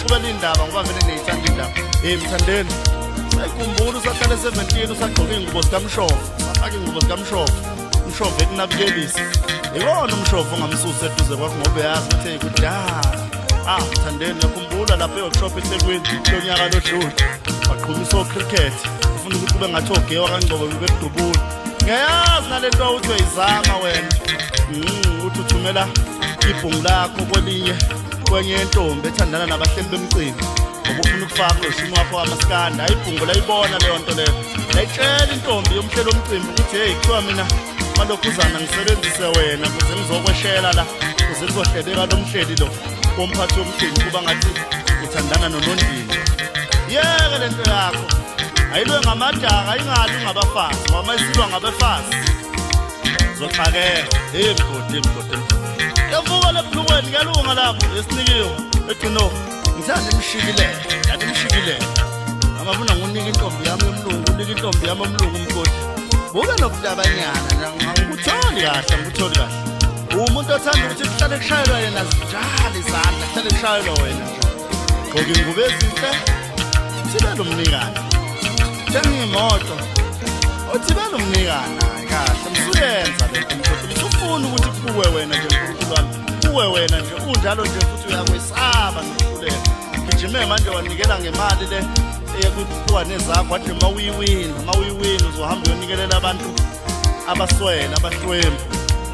ngiqhubela indaba ngoba vele ngiyithanda indaba. Mthandeni, sayikhumbula usahlale 17 usagqoka ingubo zikaMshofu, safaka ingubo zikaMshofu. Umshofu ekunabikelisa. Ikona umshofu ongamsusa eduze kwakho ngoba yazi ukuthi kudala. Mthandeni, ngiyakhumbula lapha e-workshop eThekwini lonyaka lodlule. Waqhumisa cricket. Ufuna ukuthi kube ngathi ogewa kaNgcobo bebedubula. Ngiyazi nalento awuthi uyizama wena. Uthi uthumela ibhungu lakho kwenye intombi ethandana nabahleli bemcimbi. Ngoba ufuna ukufaka ushimo wakho wamaskanda. Ibhungu layibona leyo nto leyo. Layitshela intombi yomhleli womcimbi ukuthi hey kuthiwa mina malokhuzana ngisebenzise wena ukuze ngizokweshela la ukuze ngizohleleka lo mhleli lo womphathi womcimbi kuba ngathi uthandana noNondini. Yeke lento yakho ayilwe ngamajaha ayingali ngabafazi ngoba mayisilwa ngabafazi zoxakeka. Mgodi yavuka lebhlukweni ngelunga lapho esinikiwe ethi no ngithanda imshikilele amabona ngunika intombi yami yomlungu unika intombi yami yomlungu umgodi buke nokudabanyana ngikutholi kahle umuntu othanda ukuthi kuhlale kushayelwa yena njalo izandla kuhlale kushayelwa wena gqoka ingubo ezinhle thibe lo mnikana thenga imoto uthibela umnikana kahle msuyenza lento mgodi usufuna ukuthi kuwe wena nje uNkulunkulu wami kuwe wena nje unjalo nje futhi uyakwesaba nokuhluleka gijime manje wanikela ngemali le eyekuthiwa nezakho wathi mawuyiwini uzohamba uyonikelela abantu abaswele abahlwempu.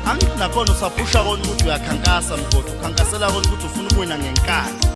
Angithi nakhona usapusha kona ukuthi uyakhankasa mgodi ukhankasela kona ukuthi ufuna ukuwina ngenkani.